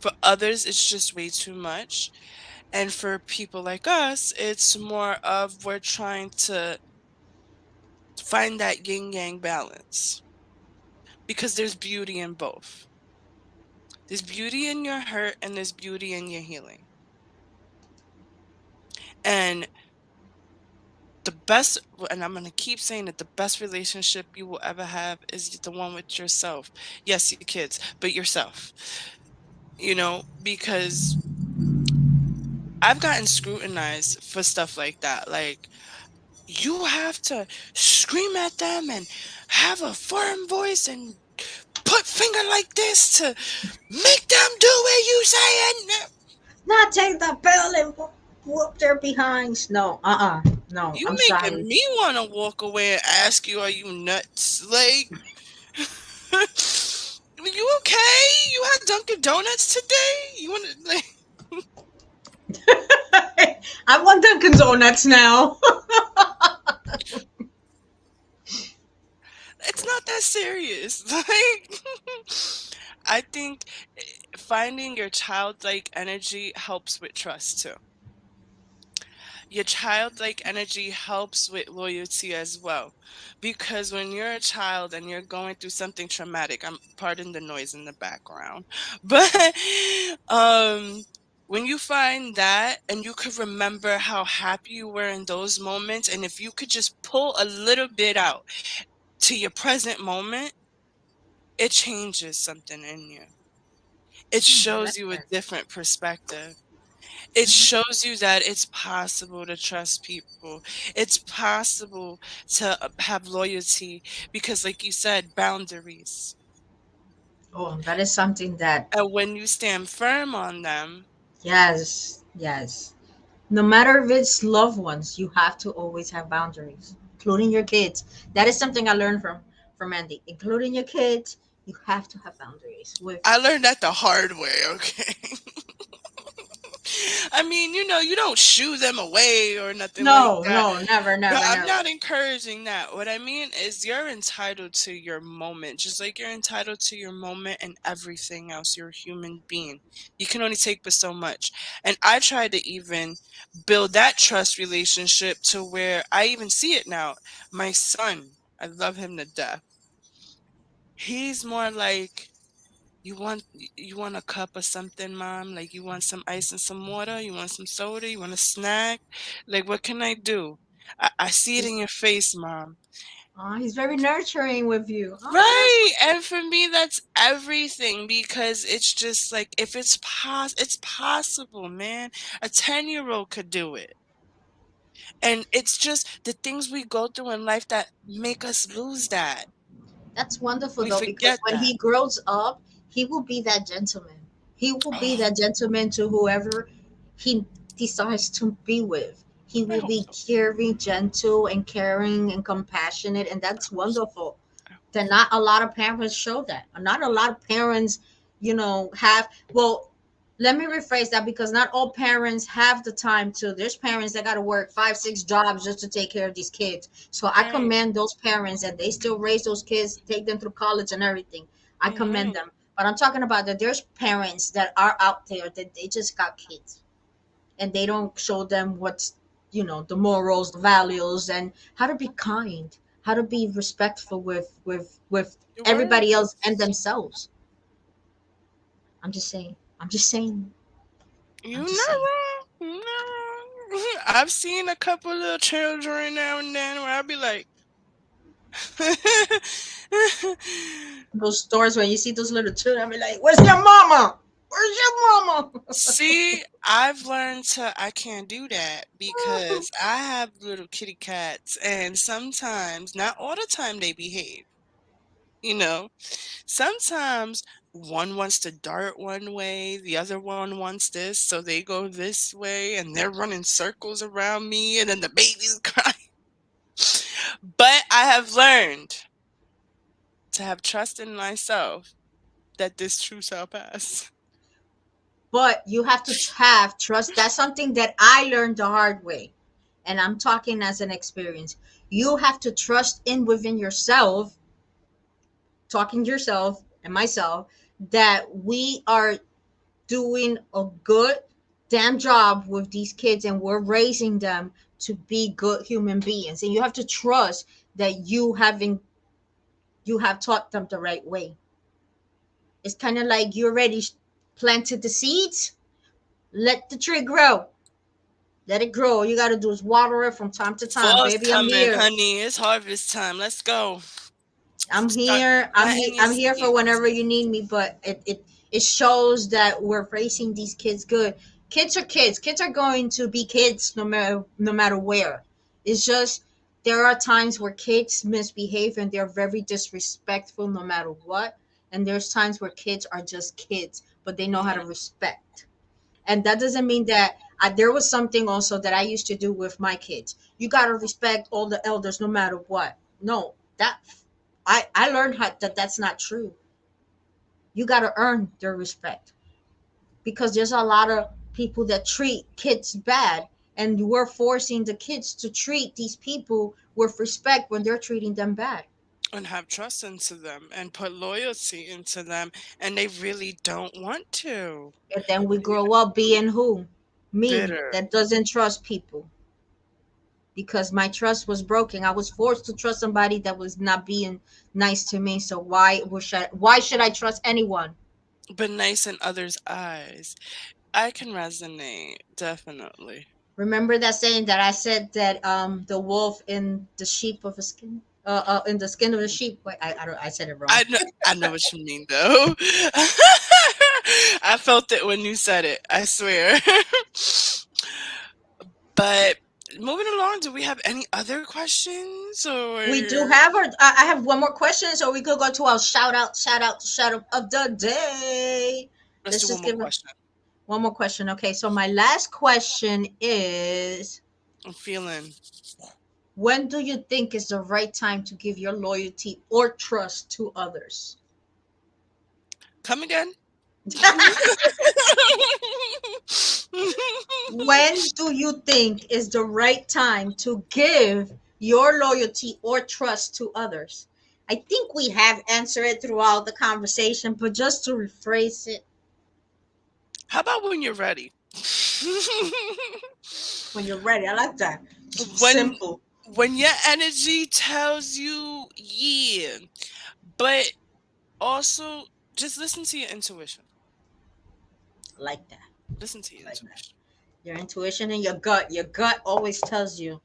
For others, it's just way too much. And for people like us, it's more of we're trying to find that yin yang balance because there's beauty in both. There's beauty in your hurt and there's beauty in your healing. And the best, and I'm going to keep saying it, the best relationship you will ever have is the one with yourself. Yes, your kids, but yourself, because I've gotten scrutinized for stuff like that. Like, you have to scream at them and have a firm voice and put finger like this to make them do what you say. And Not take the bell and whoop their behinds. No, no, you I'm making sorry. me want to walk away and ask you, are you nuts? Like, you okay? You had Dunkin' Donuts today? You want to, like, I want Dunkin' Donuts now. that serious. Like, I think finding your childlike energy helps with trust too. Your childlike energy helps with loyalty as well. Because when you're a child and you're going through something traumatic, I'm pardon the noise in the background. But um when you find that and you could remember how happy you were in those moments, and if you could just pull a little bit out to your present moment, it changes something in you. It shows you a Definitely. different perspective. It Mhm. shows you that it's possible to trust people. It's possible to have loyalty because, like you said, boundaries. Oh, that is something that, And when you stand firm on them, yes, yes. No matter if it's loved ones, you have to always have boundaries, including your kids. That is something I learned from Andy. Including your kids, you have to have boundaries with. I learned that the hard way, okay? I mean, you don't shoo them away or nothing like No, that. no, never, No, never, I'm never. not encouraging that. What I mean is you're entitled to your moment, just like you're entitled to your moment and everything else. You're a human being. You can only take but so much. And I try to even build that trust relationship to where I even see it now. My son, I love him to death. He's more like, you want a cup of something, mom? Like, you want some ice and some water? You want some soda? You want a snack? Like, what can I do? I see it in your face, mom. He's very nurturing with you. Oh, that's Right. And for me, that's everything because it's just like if it's possible, man. A 10-year-old could do it. And it's just the things we go through in life that make us lose that. That's wonderful We though, because forget when that. he grows up, he will be that gentleman. He will be Oh, that gentleman to whoever he decides to be with. He I will hope be so. caring, gentle, and caring and compassionate, and I that's hope so. wonderful. I hope That not a lot of parents show that. Not a lot of parents, have. Well, let me rephrase that, because not all parents have the time to. There's parents that got to work 5 6 jobs just to take care of these kids. So I right. commend those parents that they still raise those kids, take them through college and everything. I commend Hmm. them. But I'm talking about that there's parents that are out there that they just got kids and they don't show them what's, the morals, the values, and how to be kind, how to be respectful with Your everybody else words. and themselves. I'm just saying. I'm just saying. You I'm not just saying. wrong. You not wrong. I've seen a couple little children now and then where I'll be like, Those stores where you see those little children, I'm like, "Where's your mama? Where's your mama?" see, I've learned I can't do that because I have little kitty cats and sometimes, not all the time they behave, you know. Sometimes one wants to dart one way, the other one wants this, so they go this way and they're running circles around me and then the baby's crying. But I have learned to have trust in myself that this too shall pass. But you have to have trust. That's something that I learned the hard way. And I'm talking as an experience. You have to trust in within yourself, talking to yourself and myself, that we are doing a good damn job with these kids and we're raising them to be good human beings. And you have to trust that you have taught them the right way. It's kind of like you already planted the seeds. Let the tree grow. Let it grow. All you gotta do is water it from time to time. Fall's Baby, I'm coming, here. honey. It's harvest time. Let's go. I'm Start here. planting your I'm here for seeds. whenever you need me. But it shows that we're raising these kids good. Kids are kids. Kids are going to be kids no matter where. It's just there are times where kids misbehave and they're very disrespectful no matter what. And there's times where kids are just kids, but they know how to Mhm. respect. And that doesn't mean that there was something also that I used to do with my kids. You gotta respect all the elders no matter what. No, that I learned that that's not true. You gotta earn their respect, because there's a lot of people that treat kids bad, and we're forcing the kids to treat these people with respect when they're treating them bad. and have trust into them and put loyalty into them, and they really don't want to. And then we grow up being who? Me, Bitter. that doesn't trust people because my trust was broken. I was forced to trust somebody that was not being nice to me. So why should I trust anyone? But nice in others' eyes. I can resonate, definitely. Remember that saying that I said that the wolf in the sheep of a skin, in the skin of a sheep. Wait, I don't, I said it wrong. I know what you mean, though. I felt it when you said it, I swear. But moving along, do we have any other questions or We do have our. I have one more question, so we could go to our shout out of the day. let's Let's do one just more give it question. one more question. Okay, so my last question is: I'm feeling. when do you think is the right time to give your loyalty or trust to others? Come again? When do you think is the right time to give your loyalty or trust to others? I think we have answered it throughout the conversation, but just to rephrase it, How about when you're ready? when you're ready. I like that. when Simple. when your energy tells you yeah, but also just listen to your intuition. I like that. Listen to your I like that. intuition. Your intuition and your gut. Your gut always tells you.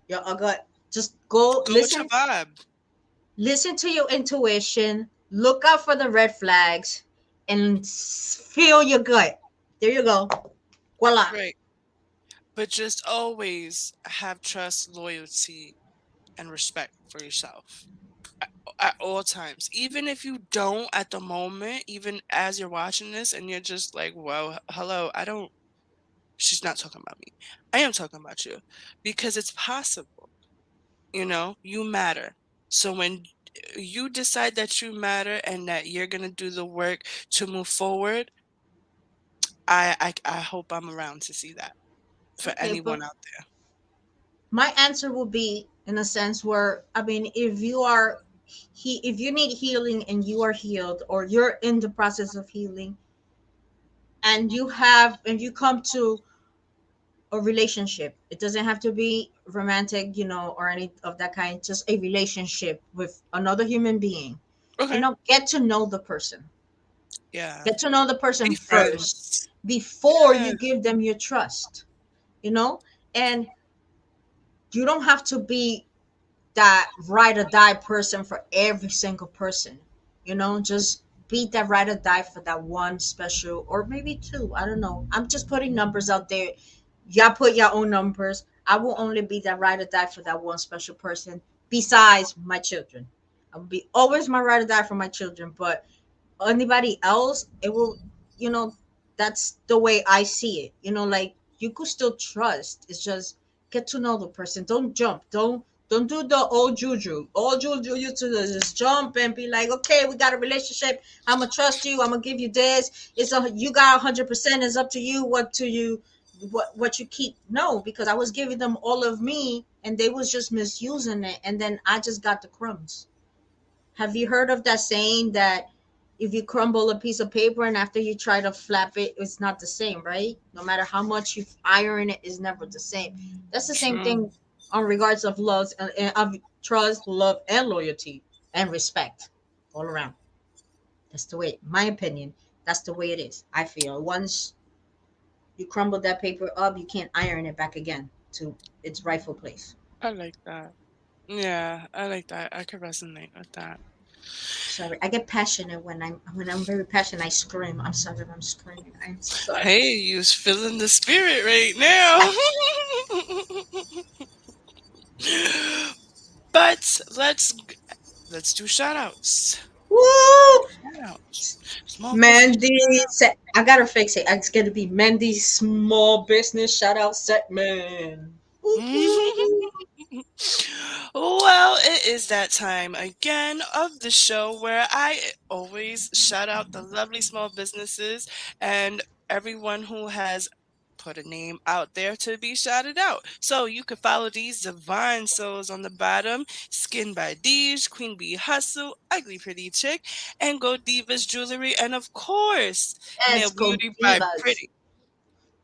Your gut. Just go Go with your listen. vibe. Listen to your intuition. Look out for the red flags, and feel your gut. There you go. Voila. Right. But just always have trust, loyalty, and respect for yourself at all times. Even if you don't at the moment, even as you're watching this and you're just like, well, hello, I don't, she's not talking about me. I am talking about you because it's possible, you matter. So when you decide that you matter and that you're going to do the work to move forward, I hope I'm around to see that for Okay, anyone but out there. my answer will be in a sense where I mean, if you need healing and you are healed, or you're in the process of healing, and you come to a relationship, it doesn't have to be romantic, or any of that kind. Just a relationship with another human being. Okay. Get to know the person. Yeah. Get to know the person Be first friends. before Yeah. you give them your trust. And you don't have to be that ride or die person for every single person. Just be that ride or die for that one special, or maybe two. I don't know. I'm just putting numbers out there. Y'all put your own numbers. I will only be that ride or die for that one special person besides my children. I will be always my ride or die for my children, but anybody else, it will, you know, that's the way I see it. Like, you could still trust. It's just get to know the person. Don't jump. Don't do the old Juju. Old Juju used to just jump and be like, okay, we got a relationship. I'm gonna trust you. I'm gonna give you this. You got 100%. It's up to you what you keep. No, because I was giving them all of me, and they was just misusing it, and then I just got the crumbs. Have you heard of that saying that if you crumble a piece of paper and after you try to flap it, it's not the same, right? No matter how much you iron it, is never the same. That's the same True. thing on regards of love, and of trust, love, and loyalty and respect all around. That's the way, my opinion. That's the way it is. I feel once you crumble that paper up, you can't iron it back again to its rightful place. I like that. Yeah, I like that. I could resonate with that. Sorry, I get passionate when I'm very passionate. I scream. I'm sorry if I'm screaming. I'm sorry. Hey, you was feeling the spirit right now. But let's do shout outs. Woo! Shout outs. Small business Mandy, shout out. I gotta fix it. It's gonna be Mandy's small business shout out segment. Woo-hoo. Well, it is that time again of the show where I always shout out the lovely small businesses and everyone who has put a name out there to be shouted out. So you can follow these divine souls on the bottom: Skin by Deej, Queen Bee Hustle, Ugly Pretty Chick, and Go Divas Jewelry, and of course, Nail Let's go Beauty by divas. Pretty.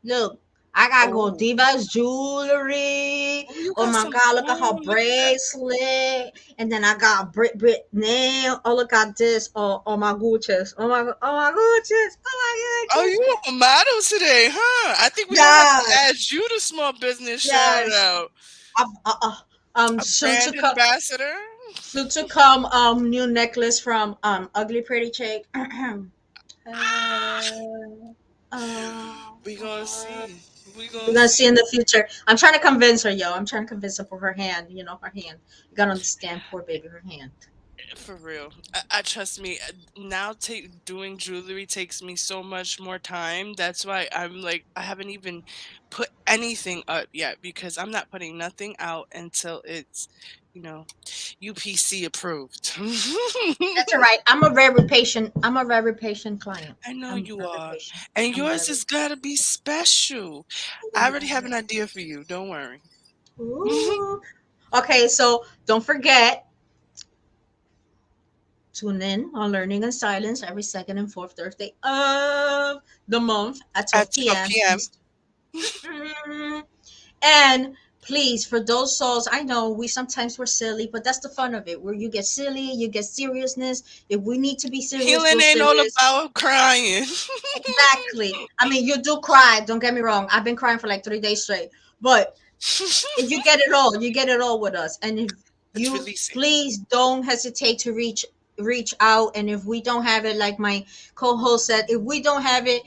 Look, I gotta go Oh, divas jewelry. oh, you Oh got my some. god, look at her Oh, look at that. bracelet. And then I got Brit nail. Oh, look at this. Oh my Gucci's. Oh my Gucci's. Oh Oh, my Gucci's. you a model today, huh? I think we're gonna have to Yes, add you to small business shout yes. out. Uh, uh, uh, A soon to brand come. ambassador. Soon to come. New necklace from Ugly Pretty Chick. We gonna see. We We're gonna gonna see in see. the future. I'm trying to convince her, yo. I'm trying to convince her for her hand. You know, her hand. You gotta understand, poor baby, her hand. For real. I trust me. Now doing jewelry takes me so much more time. That's why I'm like, I haven't even put anything up yet, because I'm not putting nothing out until it's, you know, UPC approved. That's all right. I'm a very patient. I'm a very patient client. I know I'm you very are. patient. And I'm yours very. has got to be special. I already have an idea for you. Don't worry. Ooh. Okay, so don't forget, tune in on Learning in Silence every second and fourth Thursday of the month at At 12 12 p.m. p.m. Eastern. And please, for those souls, I know we sometimes we're silly, but that's the fun of it. Where you get silly, you get seriousness. If we need to be serious, Healing we're ain't all serious. about crying. Exactly. I mean, you do cry. Don't get me wrong. I've been crying for like 3 days straight, but if you get it all, you get it all with us. And if It's you releasing. please don't hesitate to reach out. And if we don't have it, like my co-host said, if we don't have it,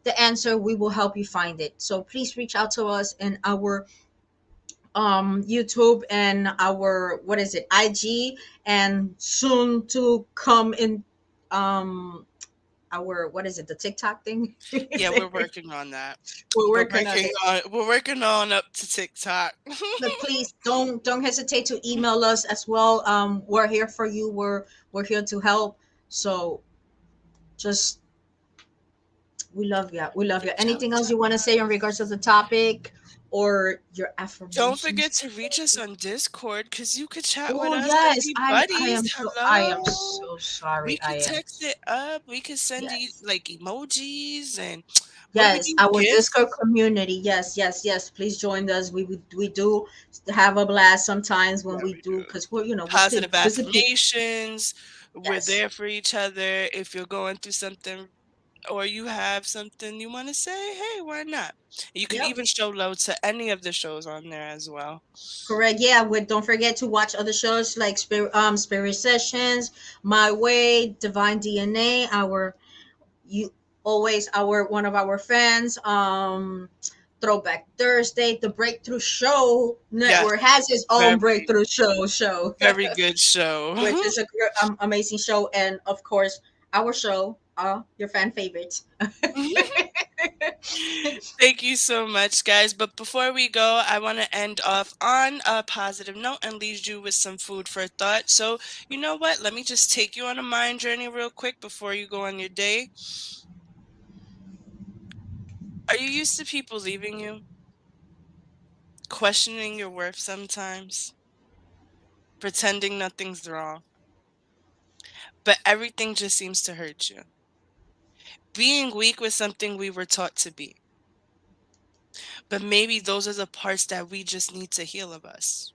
the answer, we will help you find it. So please reach out to us in our YouTube and our, what is it, IG, and soon to come in um our, what is it, the TikTok thing. Yeah, we're working on that. We're We're working on working it. on we're working on up to TikTok. But please don't hesitate to email us as well. We're here for you. We're here to help. So just, we love you. We love you. Reach out. Anything else you want to say in regards to the topic or your Don't forget affirmations? to reach us on Discord, because you could chat with Oh us and yes, be I buddies. am so, I am Hello. so We sorry. I could am. text it up. We could send you Yes. like emojis, and what do we Yes, do? our Discord GIFs? community. Yes, yes, yes. Please join us. We do have a blast sometimes when Yeah, we we do, do. because we're Positive busy people. affirmations. We're Yes. there for each other. If you're going through something, or you have something you want to say, hey, why not? You can Yep. even show love to any of the shows on there as well. Correct. Yeah. Don't forget to watch other shows like Spirit Sessions, My Way, Divine DNA. Our, you always, our one of our fans. Throwback Thursday, the Breakthrough Show Yes, Network has its own very, Breakthrough Show. very good show. Which is a amazing show, and of course our show, your fan favorites. Thank you so much, guys. But before we go, I want to end off on a positive note and leave you with some food for thought. So, you know what? Let me just take you on a mind journey real quick before you go on your day. Are you used to people leaving you, questioning your worth sometimes, pretending nothing's wrong, but everything just seems to hurt you? Being weak was something we were taught to be, but maybe those are the parts that we just need to heal of us.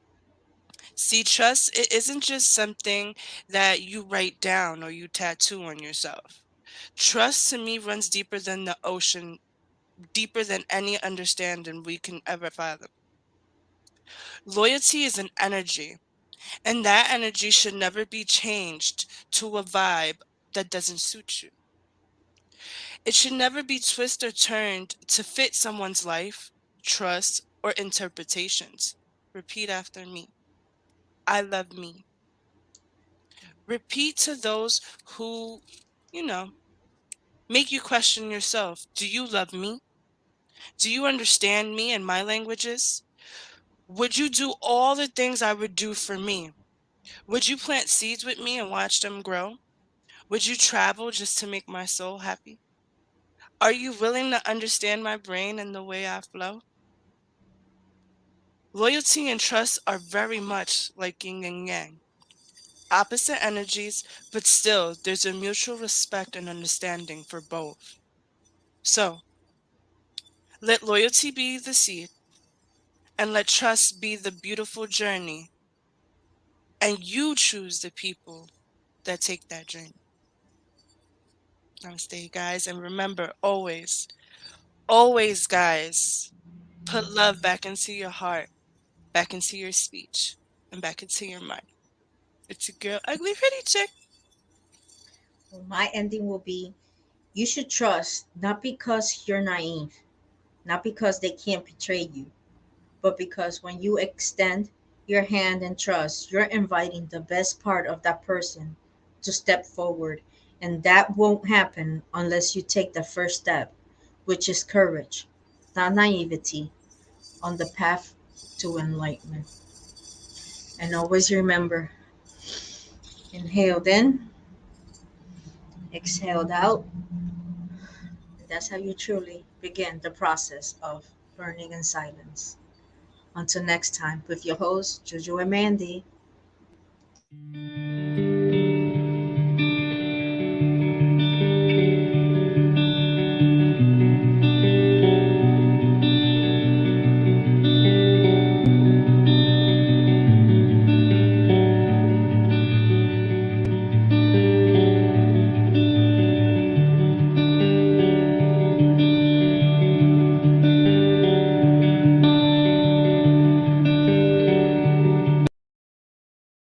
See, trust, it isn't just something that you write down or you tattoo on yourself. Trust to me runs deeper than the ocean, deeper than any understanding we can ever fathom. Loyalty is an energy, and that energy should never be changed to a vibe that doesn't suit you. It should never be twisted or turned to fit someone's life, trust, or interpretations. Repeat after me. I love me. Repeat to those who, you know, make you question yourself. Do you love me? Do you understand me and my languages? Would you do all the things I would do for me? Would you plant seeds with me and watch them grow? Would you travel just to make my soul happy? Are you willing to understand my brain and the way I flow? Loyalty and trust are very much like yin and yang, opposite energies, but still there's a mutual respect and understanding for both. So, let loyalty be the seed, and let trust be the beautiful journey, and you choose the people that take that journey. Namaste, guys, and remember always, always, guys, put love back into your heart, back into your speech, and back into your mind. It's your girl, Ugly Pretty Chick. Well, my ending will be you should trust not because you're naive, not because they can't betray you, but because when you extend your hand and trust, you're inviting the best part of that person to step forward. And that won't happen unless you take the first step, which is courage, not naivety, on the path to enlightenment. And always remember, inhaled in, exhaled out. And that's how you truly begin the process of burning in silence. Until next time, with your hosts, Juju and Mandee.